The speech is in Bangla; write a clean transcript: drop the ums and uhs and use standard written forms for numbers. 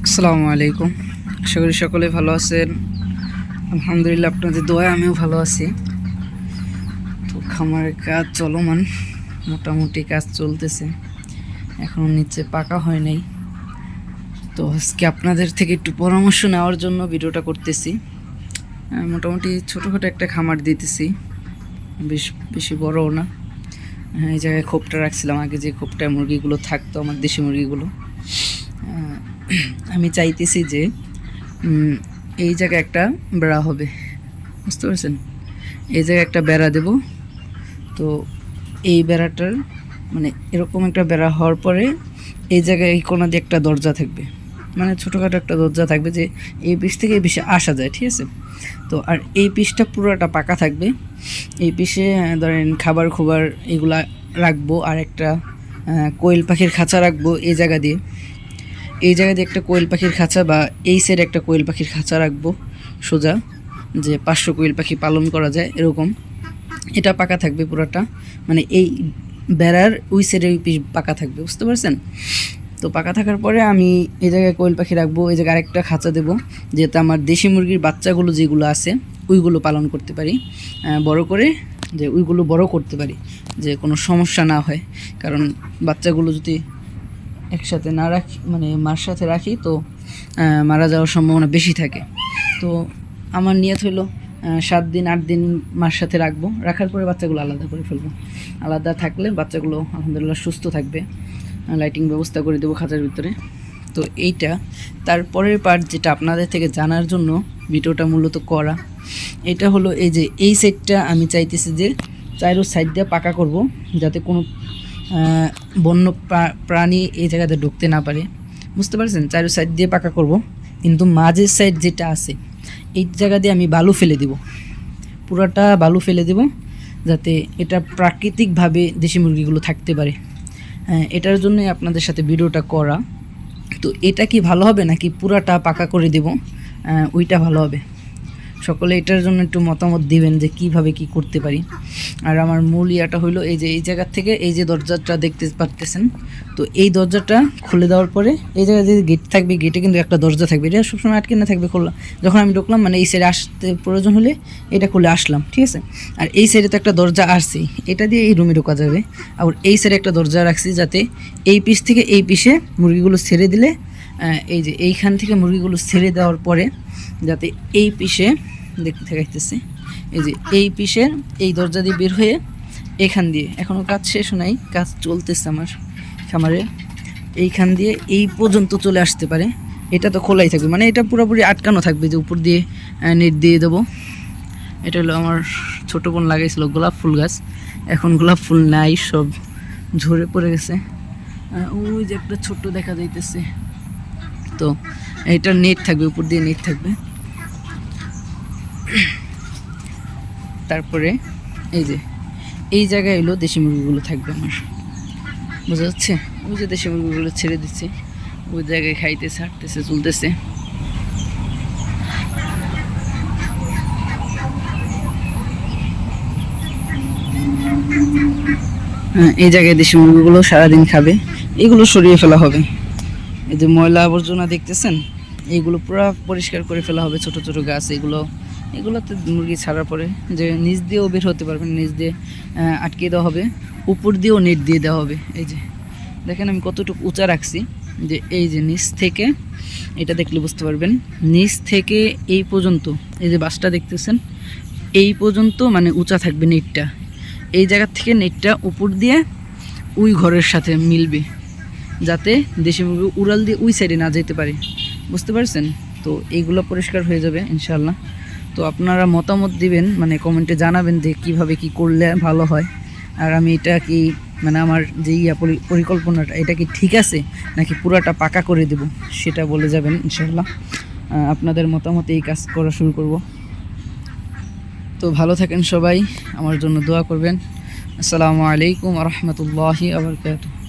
আসসালামু আলাইকুম। আশা করি সকলে ভালো আছেন। আলহামদুলিল্লাহ, আপনাদের দোয়ায় আমিও ভালো আছি। তো খামারের কাজ চলমান, মোটামুটি কাজ চলতেছে, এখনও নিচে পাকা হয় নাই। তো আজকে আপনাদের থেকে একটু পরামর্শ নেওয়ার জন্য ভিডিওটা করতেছি। মোটামুটি ছোটোখাটো একটা খামার দিতেছি, বেশি বড়ও না। এই জায়গায় খোপটা রাখছিলাম, আগে যে খোপটায় মুরগিগুলো থাকতো, আমার দেশি মুরগিগুলো। আমি চাইতেছি যে এই জায়গায় একটা বেড়া হবে, বুঝতে পারছেন? এই জায়গায় একটা বেড়া দেব। তো এই বেড়াটার মানে এরকম একটা বেড়া হওয়ার পরে এই জায়গায় এই কোণা দিয়ে একটা দরজা থাকবে, মানে ছোটোখাটো একটা দরজা থাকবে, যে এই পিস থেকে এই পিসে আসা যায়, ঠিক আছে? তো আর এই পিসটা পুরোটা পাকা থাকবে। এই পিসে ধরেন খাবার খোবার এগুলা রাখবো, আর একটা কোয়েল পাখির খাঁচা রাখবো এই জায়গা দিয়ে। এই জায়গায় দিয়ে একটা কোয়েল পাখির খাঁচা, বা এই সাইডে একটা কোয়েল পাখির খাঁচা রাখবো সোজা, যে 500 কোয়েল পাখি পালন করা যায় এরকম। এটা পাকা থাকবে পুরাটা, মানে এই বেড়ার ওই সাইডে ওই পিস পাকা থাকবে, বুঝতে পারছেন? তো পাকা থাকার পরে আমি এই জায়গায় কোয়েল পাখি রাখবো, এই জায়গায় আরেকটা খাঁচা দেবো, যেটা আমার দেশি মুরগির বাচ্চাগুলো যেগুলো আছে ওইগুলো পালন করতে পারি, বড় করে, যে ওইগুলো বড় করতে পারি, যে কোনো সমস্যা না হয়। কারণ বাচ্চাগুলো যদি একসাথে না রাখি, মানে মার সাথে রাখি, তো মারা যাওয়ার সম্ভাবনা বেশি থাকে। তো আমার নিয়ত হলো 7 দিন 8 দিন মার সাথে রাখবো, রাখার পরে বাচ্চাগুলো আলাদা করে ফেলবো। আলাদা থাকলে বাচ্চাগুলো আলহামদুলিল্লাহ সুস্থ থাকবে। লাইটিং ব্যবস্থা করে দেবো খাঁচার ভিতরে। তো এইটা তারপরের পার্ট, যেটা আপনাদের থেকে জানার জন্য ভিডিওটা মূলত করা, এটা হলো এই যে এই সাইডটা আমি চাইতেছি যে চাইরো সাইড দিয়ে পাকা করব, যাতে কোনো বন্য প্রাণী এই জায়গাতে ঢুকতে না পারে, বুঝতে পারছেন? চারো সাইড দিয়ে পাকা করব, কিন্তু মাঝের সাইড যেটা আছে এই জায়গা দিয়ে আমি বালু ফেলে দেব, পুরাটা বালু ফেলে দেব, যাতে এটা প্রাকৃতিকভাবে দেশি মুরগিগুলো থাকতে পারে। এটার জন্যই আপনাদের সাথে ভিডিওটা করা। তো এটা কি ভালো হবে নাকি পুরাটা পাকা করে দেব, ওইটা ভালো হবে? সকলে এটার জন্য একটু মতামত দিবেন যে কিভাবে কি করতে পারি। আর আমার মূল ইয়াটা হইলো এই যে এই জায়গা থেকে এই যে দরজাটা দেখতে পারতেছেন, তো এই দরজাটা খুলে দেওয়ার পরে এই জায়গায় যে গেট থাকবে, গেটে কিন্তু একটা দরজা থাকবে, এটা সবসময় আটকে না থাকবে, খোলা। যখন আমি ঢুকলাম, মানে এই সাইডে আসতে প্রয়োজন হলে এটা খুলে আসলাম, ঠিক আছে? আর এই সাইডে তো একটা দরজা আসছে, এটা দিয়ে এই রুমে ঢোকা যাবে। আর এই সাইডে একটা দরজা রাখছি, যাতে এই পিস থেকে এই পিসে মুরগিগুলো ছেড়ে দিলে, এই যে এইখান থেকে মুরগিগুলো ছেড়ে দেওয়ার পরে যাতে এই পিসে দেখতে থাকাইতেছে, এই যে এই পিসের এই দরজা দিয়ে বের হয়ে এখান দিয়ে, এখনও কাজ শেষ নাই, কাজ চলতেছে আমার খামারে, এইখান দিয়ে এই পর্যন্ত চলে আসতে পারে। এটা তো খোলাই থাকবে, মানে এটা পুরোপুরি আটকানো থাকবে, যে উপর দিয়ে নেট দিয়ে দেবো। এটা হলো আমার ছোটো বোন লাগাইছিল গোলাপ ফুল গাছ, এখন গোলাপ ফুল নাই, সব ঝরে পড়ে গেছে। ওই যে একটা ছোট্ট দেখা যাইতেছে, তো এটা নেট থাকবে, উপর দিয়ে নেট থাকবে। তারপরে এই যে এই জায়গায় এলো দেশি মুরগিগুলো থাকবে আমার, বোঝা যাচ্ছে? ওই যে দেশি মুরগিগুলো ছেড়ে দিচ্ছে, ওই জায়গায় খাইতেছে, হাঁটতেছে, চলতেছে। এই জায়গায় দেশি মুরগিগুলো সারাদিন খাবে, এগুলো সরিয়ে ফেলা হবে। এই যে ময়লা আবর্জনা দেখতেছেন, এইগুলো পুরো পরিষ্কার করে ফেলা হবে। ছোট ছোট গাছ, এগুলোতে মুরগি ছাড়ার পরে যে নিচ দিয়েও বের হতে পারবেন, নিচ দিয়ে আটকে দেওয়া হবে, উপর দিয়েও নেট দিয়ে দেওয়া হবে। এই যে দেখেন আমি কতটুকু উঁচা রাখছি, যে এই যে নিচ থেকে, এটা দেখলে বুঝতে পারবেন, নিচ থেকে এই পর্যন্ত, এই যে বাসটা দেখতেছেন, এই পর্যন্ত মানে উঁচা থাকবে নেটটা। এই জায়গা থেকে নেটটা উপর দিয়ে ওই ঘরের সাথে মিলবে, যাতে দেশি মুরগি উড়াল দিয়ে ওই সাইডে না যেতে পারে, বুঝতে পারছেন? তো এইগুলো পরিষ্কার হয়ে যাবে ইনশাল্লাহ। তো আপনারা মতামত দিবেন, মানে কমেন্টে জানাবেন যে কীভাবে কি করলে ভালো হয়। আর আমি এটা কি, মানে আমার যে পরিকল্পনাটা, এটা কি ঠিক আছে নাকি পুরাটা পাকা করে দেব, সেটা বলে যাবেন ইনশাল্লাহ। আপনাদের মতামতে এই কাজ করা শুরু করব। তো ভালো থাকেন সবাই, আমার জন্য দোয়া করবেন। আসসালামু আলাইকুম ওয়া রাহমাতুল্লাহি ওয়া বারাকাতুহু।